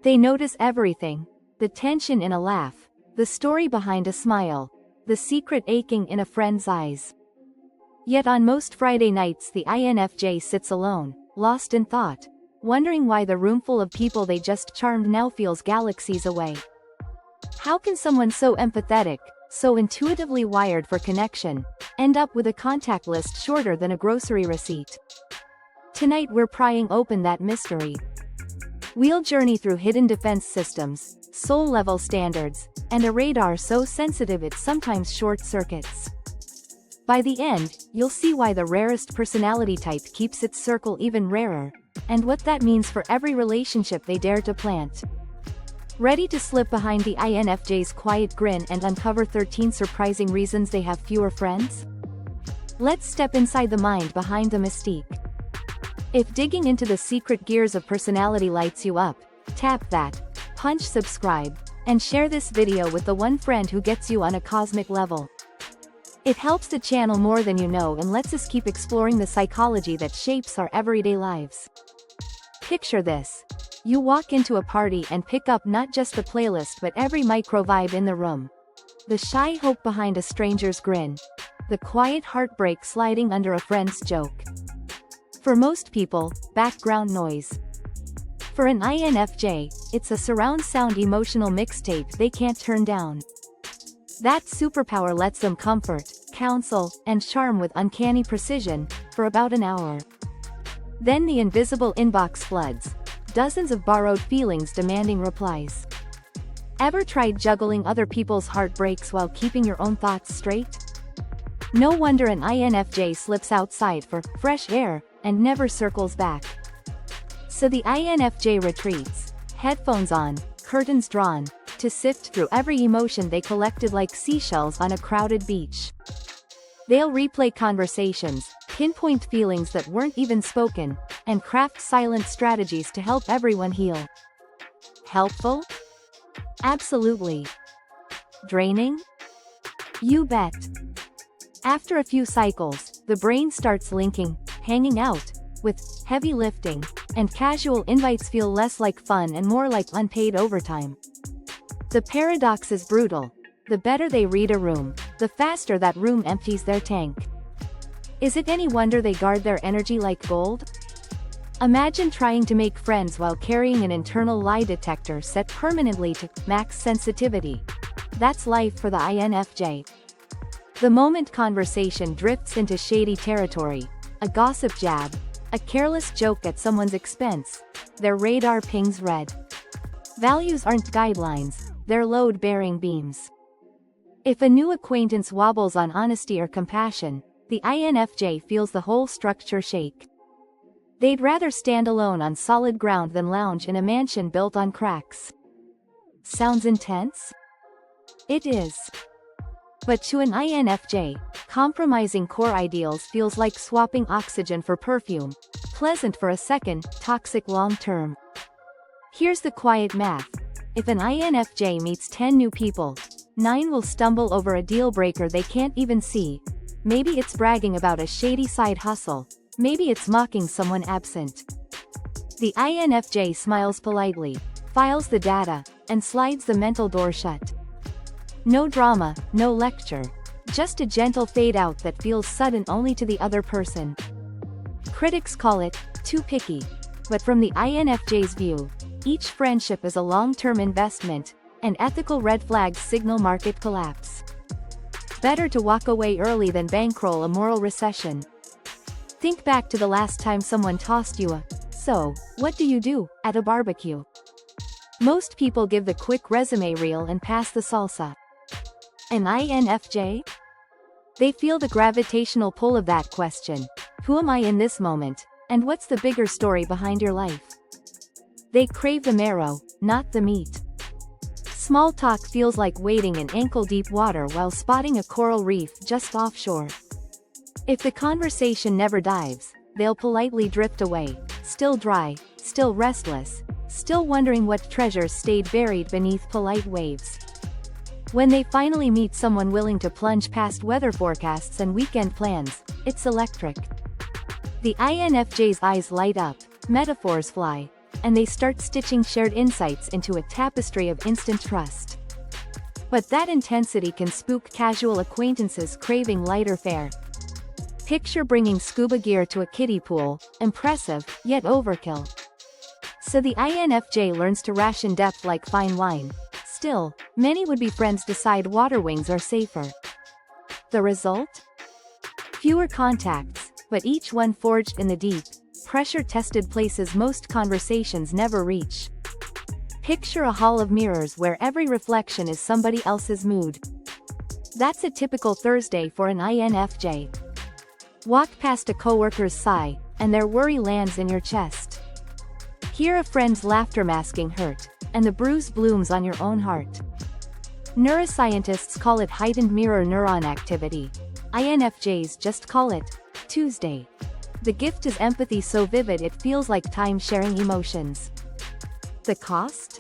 They notice everything. The tension in a laugh, the story behind a smile, the secret aching in a friend's eyes. Yet on most Friday nights the INFJ sits alone, lost in thought, wondering why the room full of people they just charmed now feels galaxies away. How can someone so empathetic, so intuitively wired for connection, end up with a contact list shorter than a grocery receipt? Tonight we're prying open that mystery. We'll journey through hidden defense systems, soul-level standards, and a radar so sensitive it sometimes short-circuits. By the end, you'll see why the rarest personality type keeps its circle even rarer, and what that means for every relationship they dare to plant. Ready to slip behind the INFJ's quiet grin and uncover 13 surprising reasons they have fewer friends? Let's step inside the mind behind the mystique. If digging into the secret gears of personality lights you up, tap that, punch subscribe, and share this video with the one friend who gets you on a cosmic level. It helps the channel more than you know and lets us keep exploring the psychology that shapes our everyday lives. Picture this. You walk into a party and pick up not just the playlist but every micro vibe in the room. The shy hope behind a stranger's grin. The quiet heartbreak sliding under a friend's joke. For most people, background noise. For an INFJ, it's a surround sound emotional mixtape they can't turn down. That superpower lets them comfort, counsel, and charm with uncanny precision, for about an hour. Then the invisible inbox floods. Dozens of borrowed feelings demanding replies. Ever tried juggling other people's heartbreaks while keeping your own thoughts straight? No wonder an INFJ slips outside for fresh air, and never circles back. So the INFJ retreats, headphones on, curtains drawn, to sift through every emotion they collected like seashells on a crowded beach. They'll replay conversations, pinpoint feelings that weren't even spoken, and craft silent strategies to help everyone heal. Helpful? Absolutely. Draining? You bet. After a few cycles, the brain starts linking, hanging out, with heavy lifting, and casual invites feel less like fun and more like unpaid overtime. The paradox is brutal. The better they read a room, the faster that room empties their tank. Is it any wonder they guard their energy like gold? Imagine trying to make friends while carrying an internal lie detector set permanently to max sensitivity. That's life for the INFJ. The moment conversation drifts into shady territory, a gossip jab, a careless joke at someone's expense, their radar pings red. Values aren't guidelines, they're load-bearing beams. If a new acquaintance wobbles on honesty or compassion, the INFJ feels the whole structure shake. They'd rather stand alone on solid ground than lounge in a mansion built on cracks. Sounds intense? It is. But to an INFJ, compromising core ideals feels like swapping oxygen for perfume. Pleasant for a second, toxic long-term. Here's the quiet math. If an INFJ meets 10 new people, 9 will stumble over a deal-breaker they can't even see. Maybe it's bragging about a shady side hustle. Maybe it's mocking someone absent. The INFJ smiles politely, files the data, and slides the mental door shut. No drama, no lecture. Just a gentle fade-out that feels sudden only to the other person. Critics call it too picky. But from the INFJ's view, each friendship is a long-term investment, and ethical red flags signal market collapse. Better to walk away early than bankroll a moral recession. Think back to the last time someone tossed you a "so, what do you do?" at a barbecue. Most people give the quick resume reel and pass the salsa. An INFJ? They feel the gravitational pull of that question. Who am I in this moment, and what's the bigger story behind your life? They crave the marrow, not the meat. Small talk feels like wading in ankle-deep water while spotting a coral reef just offshore. If the conversation never dives, they'll politely drift away, still dry, still restless, still wondering what treasures stayed buried beneath polite waves. When they finally meet someone willing to plunge past weather forecasts and weekend plans, it's electric. The INFJ's eyes light up, metaphors fly. and they start stitching shared insights into a tapestry of instant trust. But that intensity can spook casual acquaintances craving lighter fare. Picture bringing scuba gear to a kiddie pool, impressive, yet overkill. So the INFJ learns to ration depth like fine wine. Still, many would-be friends decide water wings are safer. The result? Fewer contacts, but each one forged in the deep, pressure-tested places most conversations never reach. Picture a hall of mirrors where every reflection is somebody else's mood. That's a typical Thursday for an INFJ. Walk past a coworker's sigh, and their worry lands in your chest. Hear a friend's laughter masking hurt, and the bruise blooms on your own heart. Neuroscientists call it heightened mirror neuron activity. INFJs just call it Tuesday. The gift is empathy so vivid it feels like time sharing emotions. The cost?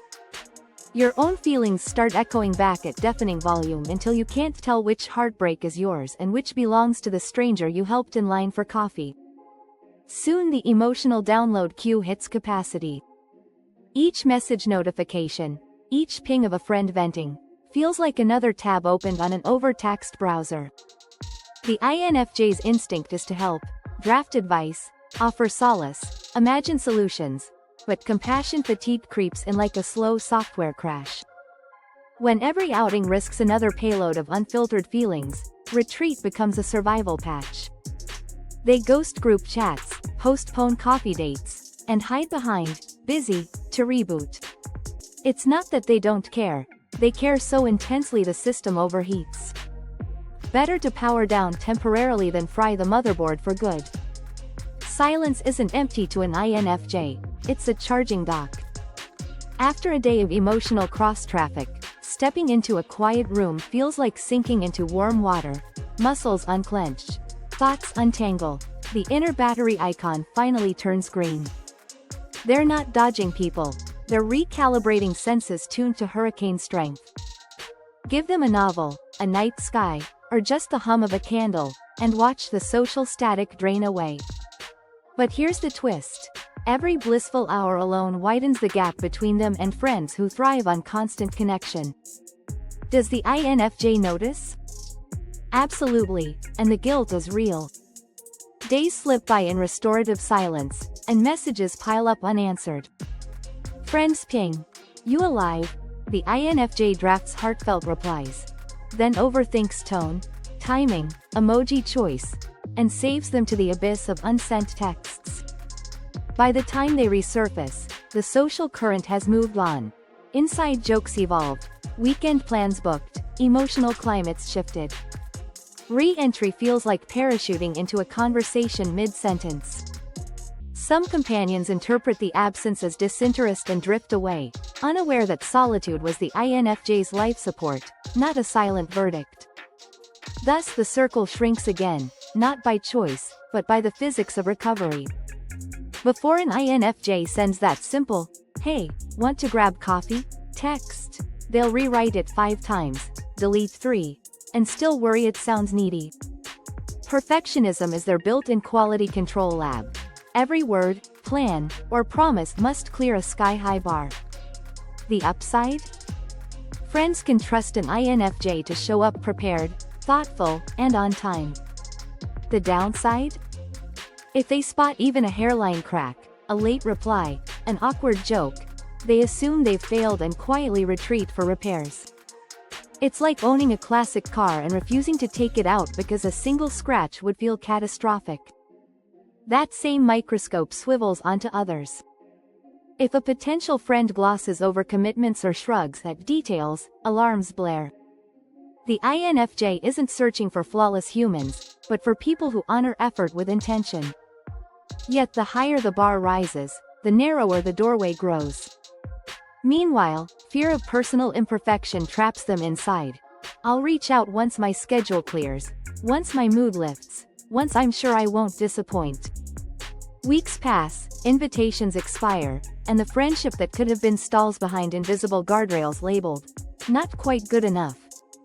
Your own feelings start echoing back at deafening volume until you can't tell which heartbreak is yours and which belongs to the stranger you helped in line for coffee. Soon the emotional download queue hits capacity. Each message notification, each ping of a friend venting, feels like another tab opened on an overtaxed browser. The INFJ's instinct is to help, draft advice, offer solace, imagine solutions, but compassion fatigue creeps in like a slow software crash. When every outing risks another payload of unfiltered feelings, retreat becomes a survival patch. They ghost group chats, postpone coffee dates, and hide behind busy to reboot. It's not that they don't care, they care so intensely the system overheats. Better to power down temporarily than fry the motherboard for good. Silence isn't empty to an INFJ, it's a charging dock. After a day of emotional cross-traffic, stepping into a quiet room feels like sinking into warm water, muscles unclenched, thoughts untangle, the inner battery icon finally turns green. They're not dodging people, they're recalibrating senses tuned to hurricane strength. Give them a novel, a night sky, or just the hum of a candle, and watch the social static drain away. But here's the twist. Every blissful hour alone widens the gap between them and friends who thrive on constant connection. Does the INFJ notice? Absolutely, and the guilt is real. Days slip by in restorative silence, and messages pile up unanswered. Friends ping, "You alive?" The INFJ drafts heartfelt replies, then overthinks tone, timing, emoji choice, and saves them to the abyss of unsent texts. By the time they resurface, the social current has moved on. Inside jokes evolved, weekend plans booked, emotional climates shifted. Re-entry feels like parachuting into a conversation mid-sentence. Some companions interpret the absence as disinterest and drift away, unaware that solitude was the INFJ's life support, not a silent verdict. Thus the circle shrinks again, not by choice, but by the physics of recovery. Before an INFJ sends that simple, "Hey, want to grab coffee?" text, they'll rewrite it 5 times, delete 3, and still worry it sounds needy. Perfectionism is their built-in quality control lab. Every word, plan, or promise must clear a sky-high bar. The upside? Friends can trust an INFJ to show up prepared, thoughtful, and on time. The downside? If they spot even a hairline crack, a late reply, an awkward joke, they assume they've failed and quietly retreat for repairs. It's like owning a classic car and refusing to take it out because a single scratch would feel catastrophic. That same microscope swivels onto others. If a potential friend glosses over commitments or shrugs at details, alarms blare. The INFJ isn't searching for flawless humans, but for people who honor effort with intention. Yet the higher the bar rises, the narrower the doorway grows. Meanwhile, fear of personal imperfection traps them inside. "I'll reach out once my schedule clears, once my mood lifts, once I'm sure I won't disappoint." Weeks pass, invitations expire, and the friendship that could have been stalls behind invisible guardrails labeled, "Not quite good enough."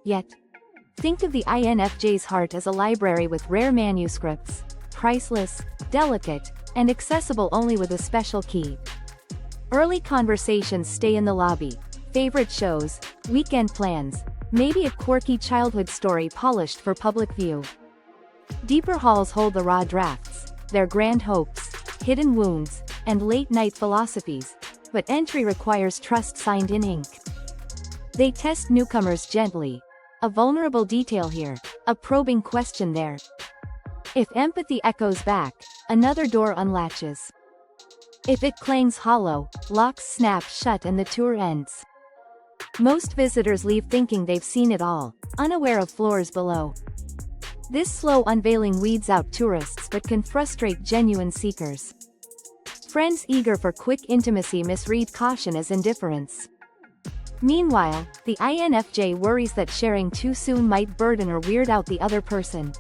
Yet, think of the INFJ's heart as a library with rare manuscripts, priceless, delicate, and accessible only with a special key. Early conversations stay in the lobby. Favorite shows, weekend plans, maybe a quirky childhood story polished for public view. Deeper halls hold the raw drafts, their grand hopes, hidden wounds, and late-night philosophies, but entry requires trust signed in ink. They test newcomers gently. A vulnerable detail here, a probing question there. If empathy echoes back, another door unlatches. If it clangs hollow, locks snap shut and the tour ends. Most visitors leave thinking they've seen it all, unaware of floors below. This slow unveiling weeds out tourists but can frustrate genuine seekers. Friends eager for quick intimacy misread caution as indifference. Meanwhile, the INFJ worries that sharing too soon might burden or weird out the other person.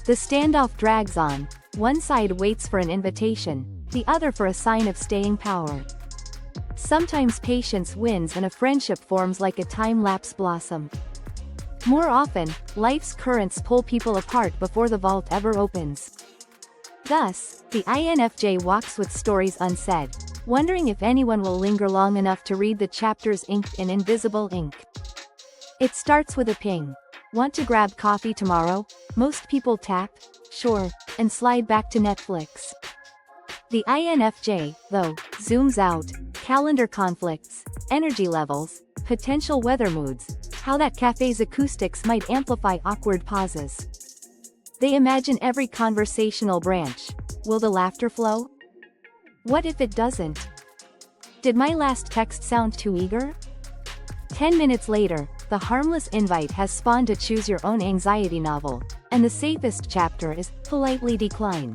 The standoff drags on, one side waits for an invitation, the other for a sign of staying power. Sometimes patience wins and a friendship forms like a time-lapse blossom. More often, life's currents pull people apart before the vault ever opens. Thus, the INFJ walks with stories unsaid, wondering if anyone will linger long enough to read the chapters inked in invisible ink. It starts with a ping. Want to grab coffee tomorrow? Most people tap, sure, and slide back to Netflix. The INFJ, though, zooms out, calendar conflicts, energy levels, potential weather moods, how that cafe's acoustics might amplify awkward pauses. They imagine every conversational branch. Will the laughter flow? What if it doesn't? Did my last text sound too eager? 10 minutes later, the harmless invite has spawned a choose-your-own anxiety novel, and the safest chapter is politely decline.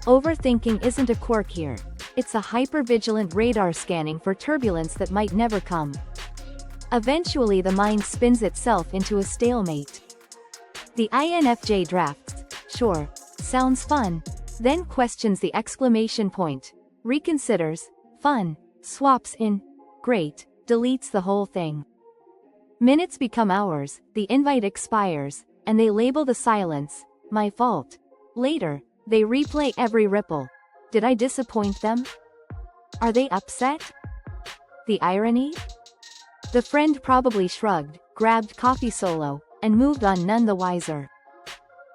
Overthinking isn't a quirk here. It's a hyper-vigilant radar scanning for turbulence that might never come. Eventually the mind spins itself into a stalemate. The INFJ drafts, sure, sounds fun, then questions the exclamation point, reconsiders, fun, swaps in, great, deletes the whole thing. Minutes become hours, the invite expires, and they label the silence, my fault. Later, they replay every ripple. Did I disappoint them? Are they upset? The irony? The friend probably shrugged, grabbed coffee solo, and moved on none the wiser.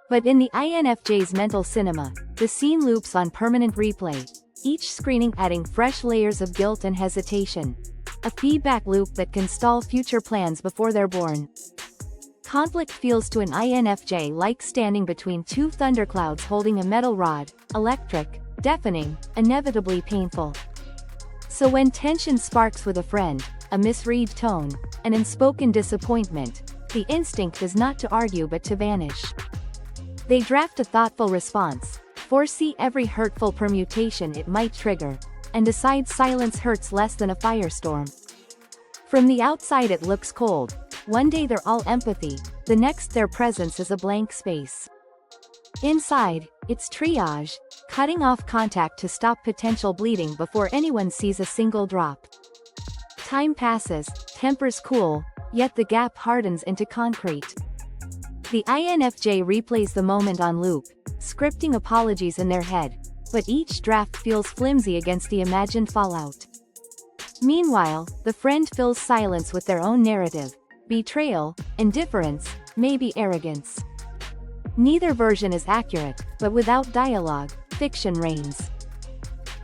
But in the INFJ's mental cinema, the scene loops on permanent replay, each screening adding fresh layers of guilt and hesitation. A feedback loop that can stall future plans before they're born. Conflict feels to an INFJ like standing between two thunderclouds holding a metal rod, electric, deafening, inevitably painful. So when tension sparks with a friend, a misread tone, an unspoken disappointment, the instinct is not to argue but to vanish. They draft a thoughtful response, foresee every hurtful permutation it might trigger, and decide silence hurts less than a firestorm. From the outside it looks cold. One day they're all empathy, the next their presence is a blank space. Inside, it's triage, cutting off contact to stop potential bleeding before anyone sees a single drop. Time passes, tempers cool, yet the gap hardens into concrete. The INFJ replays the moment on loop, scripting apologies in their head, but each draft feels flimsy against the imagined fallout. Meanwhile, the friend fills silence with their own narrative, betrayal, indifference, maybe arrogance. Neither version is accurate, but without dialogue, fiction reigns.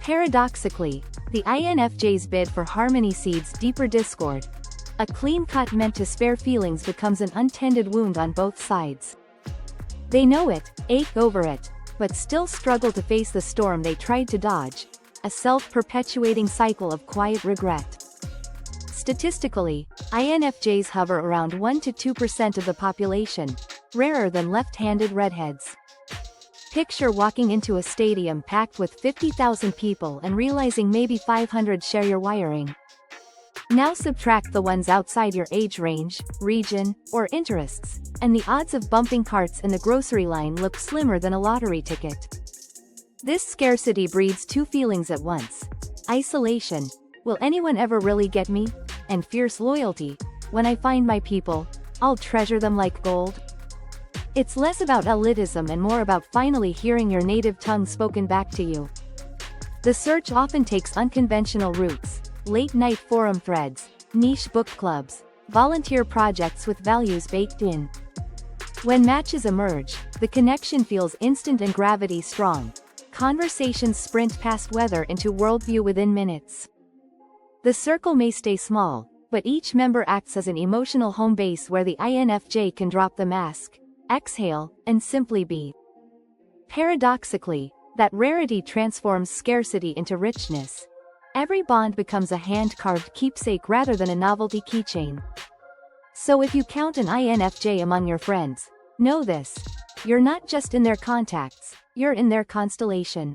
Paradoxically, the INFJ's bid for harmony seeds deeper discord. A clean cut meant to spare feelings becomes an untended wound on both sides. They know it, ache over it, but still struggle to face the storm they tried to dodge, a self-perpetuating cycle of quiet regret. Statistically, INFJs hover around 1 to 2% of the population, rarer than left-handed redheads. Picture walking into a stadium packed with 50,000 people and realizing maybe 500 share your wiring. Now subtract the ones outside your age range, region, or interests, and the odds of bumping carts in the grocery line look slimmer than a lottery ticket. This scarcity breeds two feelings at once. Isolation, will anyone ever really get me? And fierce loyalty, when I find my people, I'll treasure them like gold. It's less about elitism and more about finally hearing your native tongue spoken back to you. The search often takes unconventional routes: late-night forum threads, niche book clubs, volunteer projects with values baked in. When matches emerge, the connection feels instant and gravity strong. Conversations sprint past weather into worldview within minutes. The circle may stay small, but each member acts as an emotional home base where the INFJ can drop the mask, exhale, and simply be. Paradoxically, that rarity transforms scarcity into richness. Every bond becomes a hand-carved keepsake rather than a novelty keychain. So if you count an INFJ among your friends, know this: you're not just in their contacts, you're in their constellation.